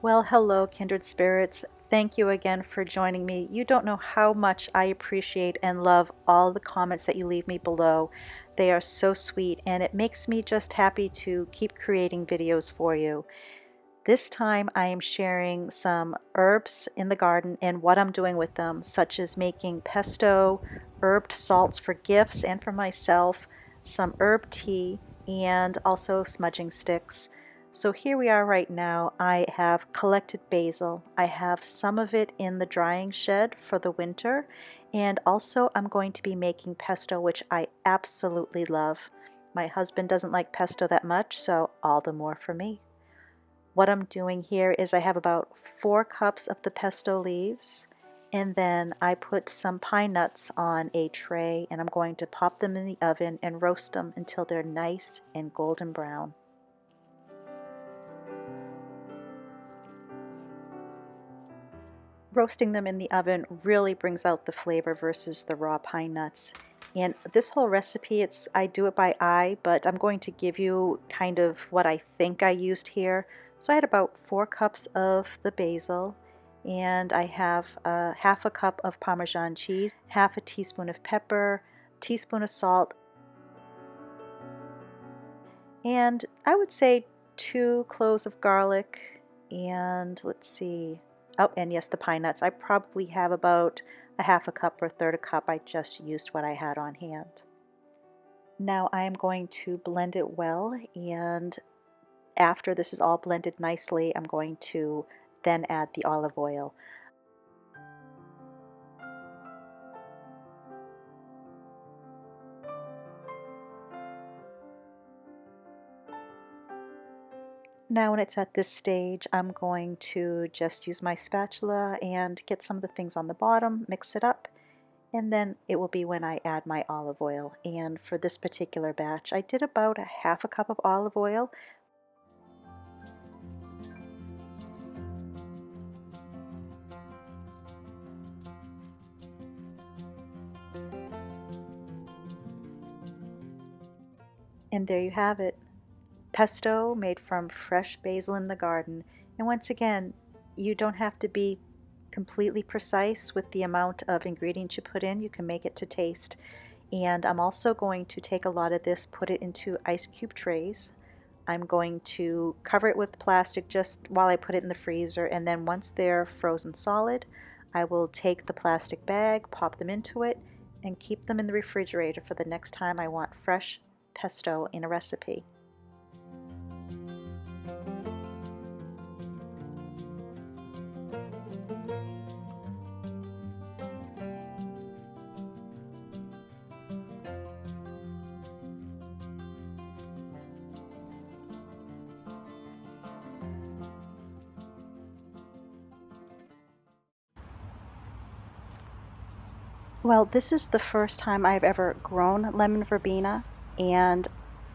Well, hello, kindred spirits. Thank you again for joining me. You don't know how much I appreciate and love all the comments that you leave me below. They are so sweet, and it makes me just happy to keep creating videos for you. This time I am sharing some herbs in the garden and what I'm doing with them, such as making pesto, herbed salts for gifts and for myself, some herb tea, and also smudging sticks. So here we are right now. I have collected basil. I have some of it in the drying shed for the winter, and also I'm going to be making pesto, which I absolutely love. My husband doesn't like pesto that much, so all the more for me. What I'm doing here is I have about 4 cups of the pesto leaves, and then I put some pine nuts on a tray, and I'm going to pop them in the oven and roast them until they're nice and golden brown. Roasting them in the oven really brings out the flavor versus the raw pine nuts. And this whole recipe, I do it by eye, but I'm going to give you kind of what I think I used here. So I had about 4 cups of the basil, and I have half a cup of Parmesan cheese, half a teaspoon of pepper, teaspoon of salt, and I would say 2 cloves of garlic, and let's see. Oh, and yes, the pine nuts. I probably have about a half a cup or a third a cup. I just used what I had on hand. Now I am going to blend it well, and after this is all blended nicely, I'm going to then add the olive oil. Now when it's at this stage, I'm going to just use my spatula and get some of the things on the bottom, mix it up, and then it will be when I add my olive oil. And for this particular batch, I did about a half a cup of olive oil. And there you have it. Pesto made from fresh basil in the garden. And once again, you don't have to be completely precise with the amount of ingredients you put in. You can make it to taste. And I'm also going to take a lot of this, put it into ice cube trays. I'm going to cover it with plastic just while I put it in the freezer, and then once they're frozen solid, I will take the plastic bag, pop them into it, and keep them in the refrigerator for the next time I want fresh pesto in a recipe. Well, this is the first time I've ever grown lemon verbena and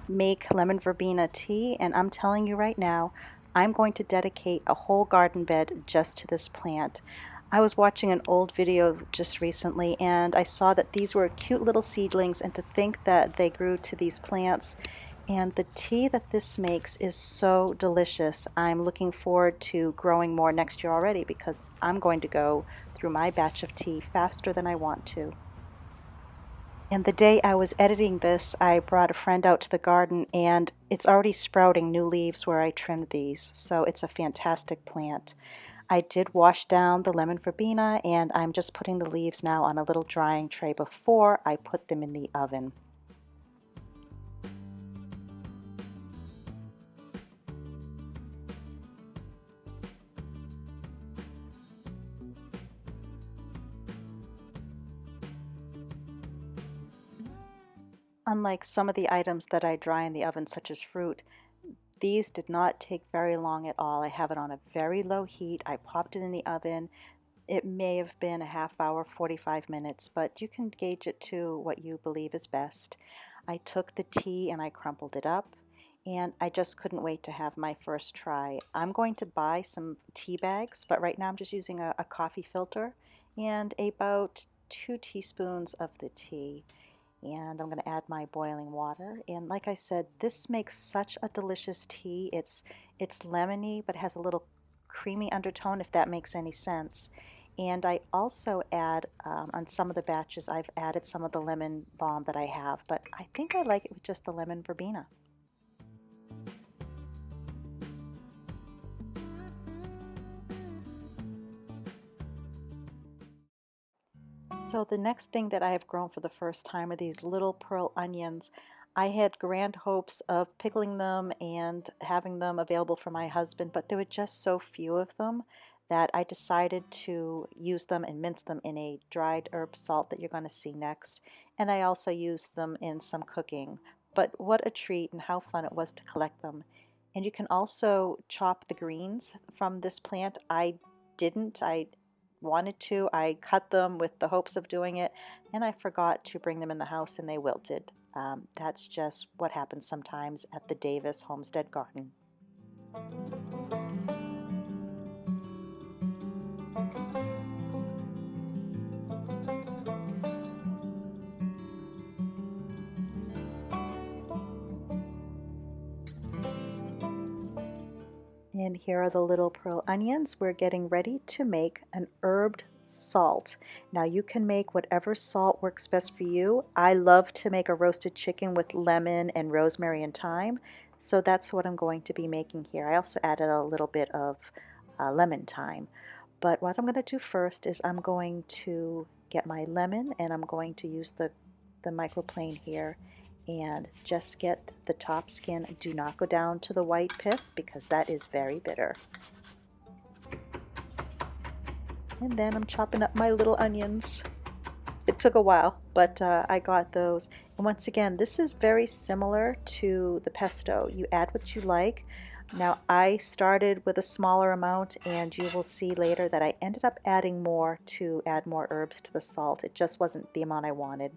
make lemon verbena tea, and I'm telling you right now, I'm going to dedicate a whole garden bed just to this plant. I was watching an old video just recently, and I saw that these were cute little seedlings, and to think that they grew to these plants. And the tea that this makes is so delicious. I'm looking forward to growing more next year already because I'm going to go through my batch of tea faster than I want to. And the day I was editing this, I brought a friend out to the garden, and it's already sprouting new leaves where I trimmed these, so it's a fantastic plant. I did wash down the lemon verbena, and I'm just putting the leaves now on a little drying tray before I put them in the oven. Unlike some of the items that I dry in the oven, such as fruit, these did not take very long at all. I have it on a very low heat. I popped it in the oven. It may have been a half hour, 45 minutes, but you can gauge it to what you believe is best. I took the tea and I crumpled it up, and I just couldn't wait to have my first try. I'm going to buy some tea bags, but right now I'm just using a coffee filter and about 2 teaspoons of the tea. And I'm going to add my boiling water. And like I said, this makes such a delicious tea. It's lemony, but has a little creamy undertone, if that makes any sense. And I also add, on some of the batches, I've added some of the lemon balm that I have, but I think I like it with just the lemon verbena. So the next thing that I have grown for the first time are these little pearl onions. I had grand hopes of pickling them and having them available for my husband, but there were just so few of them that I decided to use them and mince them in a dried herb salt that you're going to see next. And I also used them in some cooking. But what a treat and how fun it was to collect them. And you can also chop the greens from this plant. I didn't. I wanted to. I cut them with the hopes of doing it, and I forgot to bring them in the house and they wilted. That's just what happens sometimes at the Davis Homestead Garden. And here are the little pearl onions. We're getting ready to make an herbed salt. Now you can make whatever salt works best for you. I love to make a roasted chicken with lemon and rosemary and thyme, so that's what I'm going to be making here. I also added a little bit of lemon thyme. But what I'm going to do first is I'm going to get my lemon and I'm going to use the microplane here and just get the top skin. Do not go down to the white pith because that is very bitter. And then I'm chopping up my little onions. It took a while, but I got those. And once again, this is very similar to the pesto. You add what you like. Now I started with a smaller amount and you will see later that I ended up adding more to add more herbs to the salt. It just wasn't the amount I wanted.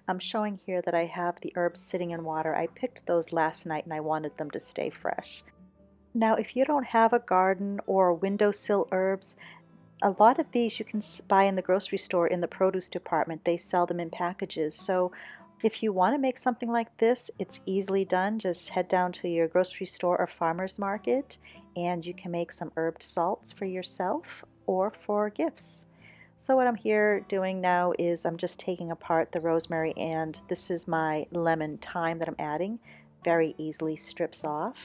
I'm showing here that I have the herbs sitting in water. I picked those last night and I wanted them to stay fresh. Now, if you don't have a garden or windowsill herbs, a lot of these you can buy in the grocery store in the produce department. They sell them in packages. So if you want to make something like this, it's easily done. Just head down to your grocery store or farmer's market and you can make some herbed salts for yourself or for gifts. So what I'm here doing now is I'm just taking apart the rosemary, and this is my lemon thyme that I'm adding. Very easily strips off.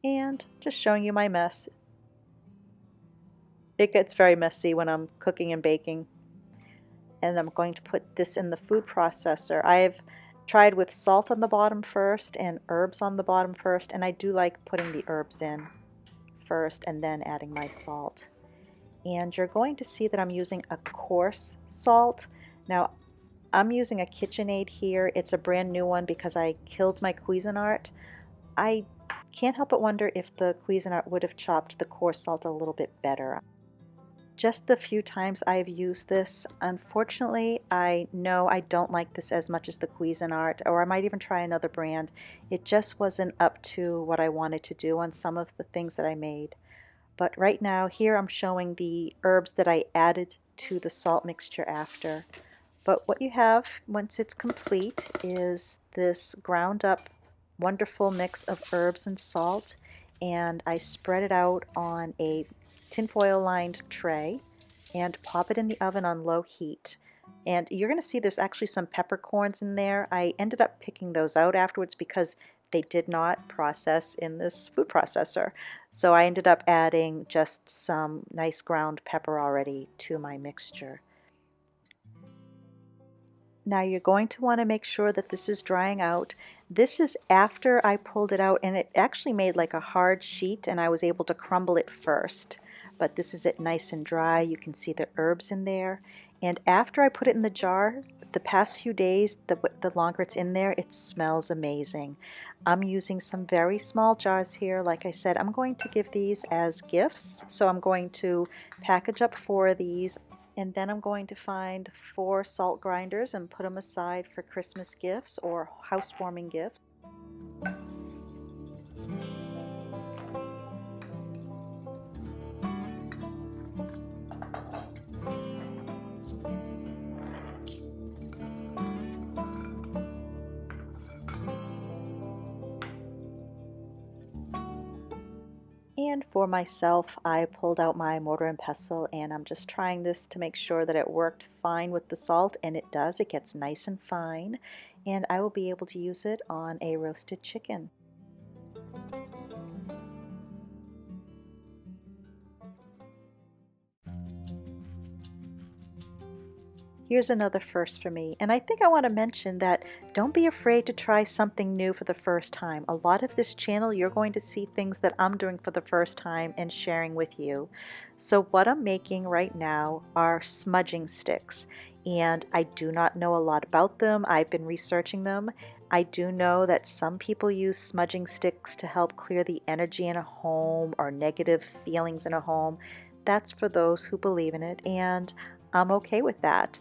And just showing you my mess. It gets very messy when I'm cooking and baking. And I'm going to put this in the food processor. I've tried with salt on the bottom first and herbs on the bottom first, and I do like putting the herbs in first and then adding my salt. And you're going to see that I'm using a coarse salt. Now, I'm using a KitchenAid here. It's a brand new one because I killed my Cuisinart. I can't help but wonder if the Cuisinart would have chopped the coarse salt a little bit better. Just the few times I've used this, unfortunately, I know I don't like this as much as the Cuisinart, or I might even try another brand. It just wasn't up to what I wanted to do on some of the things that I made. But right now, here I'm showing the herbs that I added to the salt mixture after. But what you have once it's complete is this ground up wonderful mix of herbs and salt, and I spread it out on a tinfoil lined tray and pop it in the oven on low heat. And you're going to see there's actually some peppercorns in there. I ended up picking those out afterwards because they did not process in this food processor. So I ended up adding just some nice ground pepper already to my mixture. Now you're going to want to make sure that this is drying out. This is after I pulled it out, and it actually made like a hard sheet and I was able to crumble it first. But this is it nice and dry. You can see the herbs in there. And after I put it in the jar, the past few days, the longer it's in there, it smells amazing. I'm using some very small jars here. Like I said, I'm going to give these as gifts. So I'm going to package up 4 of these. And then I'm going to find 4 salt grinders and put them aside for Christmas gifts or housewarming gifts. And for myself, I pulled out my mortar and pestle and I'm just trying this to make sure that it worked fine with the salt, and it does. It gets nice and fine, and I will be able to use it on a roasted chicken. Here's another first for me, and I think I want to mention that don't be afraid to try something new for the first time. A lot of this channel, you're going to see things that I'm doing for the first time and sharing with you. So what I'm making right now are smudging sticks, and I do not know a lot about them. I've been researching them. I do know that some people use smudging sticks to help clear the energy in a home or negative feelings in a home. That's for those who believe in it, and I'm okay with that.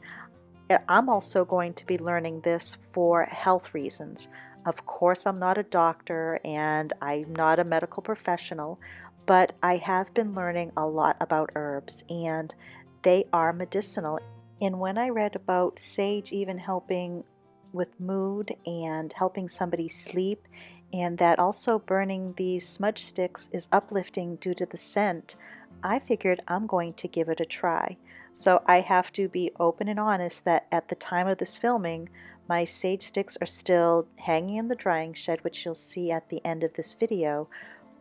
I'm also going to be learning this for health reasons. Of course, I'm not a doctor and I'm not a medical professional, but I have been learning a lot about herbs and they are medicinal. And when I read about sage even helping with mood and helping somebody sleep, and that also burning these smudge sticks is uplifting due to the scent, I figured I'm going to give it a try. So I have to be open and honest that at the time of this filming, my sage sticks are still hanging in the drying shed, which you'll see at the end of this video,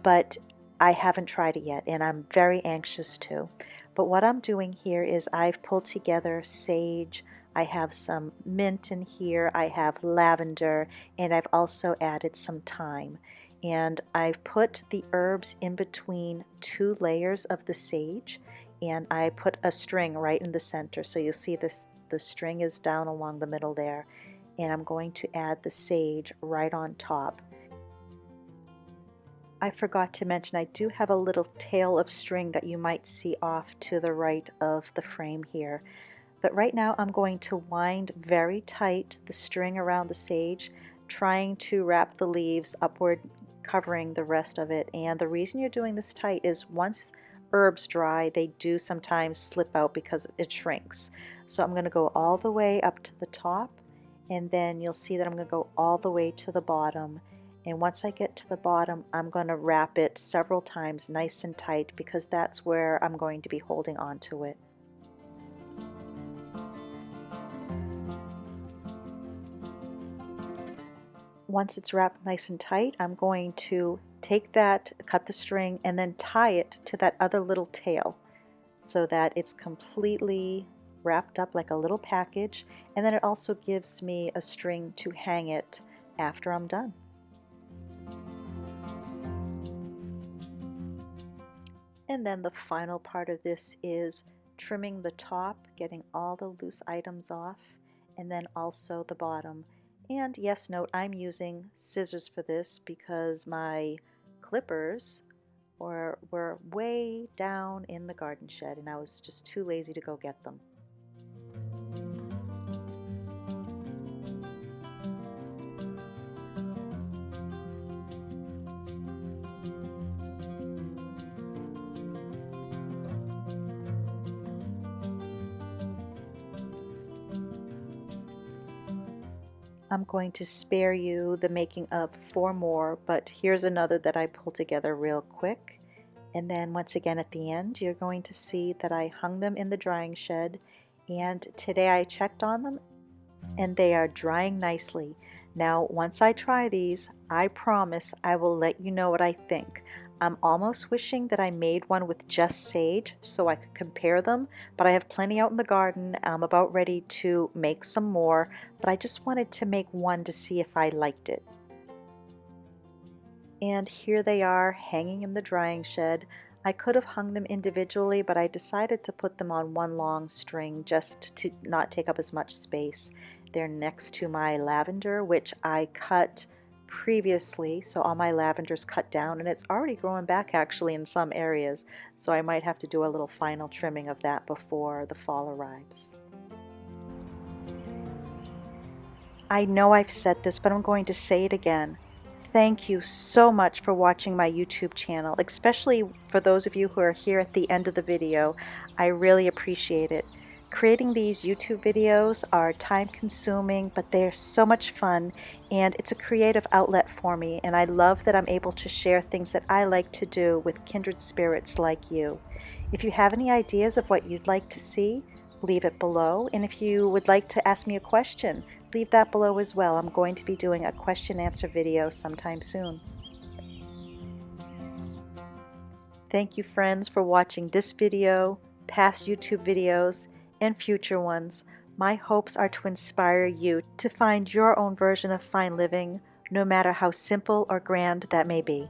but I haven't tried it yet and I'm very anxious to. But what I'm doing here is I've pulled together sage, I have some mint in here, I have lavender, and I've also added some thyme. And I've put the herbs in between two layers of the sage, and I put a string right in the center. So you'll see this, the string is down along the middle there. And I'm going to add the sage right on top. I forgot to mention I do have a little tail of string that you might see off to the right of the frame here. But right now I'm going to wind very tight the string around the sage, trying to wrap the leaves upward, covering the rest of it. And the reason you're doing this tight is once herbs dry, they do sometimes slip out because it shrinks. So I'm going to go all the way up to the top, and then you'll see that I'm going to go all the way to the bottom. And once I get to the bottom, I'm going to wrap it several times nice and tight because that's where I'm going to be holding on to it. Once it's wrapped nice and tight, I'm going to take that, cut the string, and then tie it to that other little tail so that it's completely wrapped up like a little package, and then it also gives me a string to hang it after I'm done. And then the final part of this is trimming the top, getting all the loose items off, and then also the bottom. And yes, note, I'm using scissors for this because my clippers were way down in the garden shed and I was just too lazy to go get them. I'm going to spare you the making of 4 more, but here's another that I pulled together real quick. And then once again at the end, you're going to see that I hung them in the drying shed, and today I checked on them and they are drying nicely. Now, once I try these, I promise I will let you know what I think. I'm almost wishing that I made one with just sage so I could compare them, but I have plenty out in the garden. I'm about ready to make some more, but I just wanted to make one to see if I liked it. And here they are hanging in the drying shed. I could have hung them individually, but I decided to put them on one long string just to not take up as much space. They're next to my lavender, which I cut previously, so all my lavender's cut down, and it's already growing back actually in some areas, so I might have to do a little final trimming of that before the fall arrives. I know I've said this, but I'm going to say it again. Thank you so much for watching my YouTube channel, especially for those of you who are here at the end of the video. I really appreciate it. Creating these YouTube videos are time consuming, but they're so much fun, and it's a creative outlet for me, and I love that I'm able to share things that I like to do with kindred spirits like you. If you have any ideas of what you'd like to see, leave it below, and if you would like to ask me a question, leave that below as well. I'm going to be doing a question answer video sometime soon. Thank you, friends, for watching this video, past YouTube videos, and future ones. My hopes are to inspire you to find your own version of fine living, no matter how simple or grand that may be.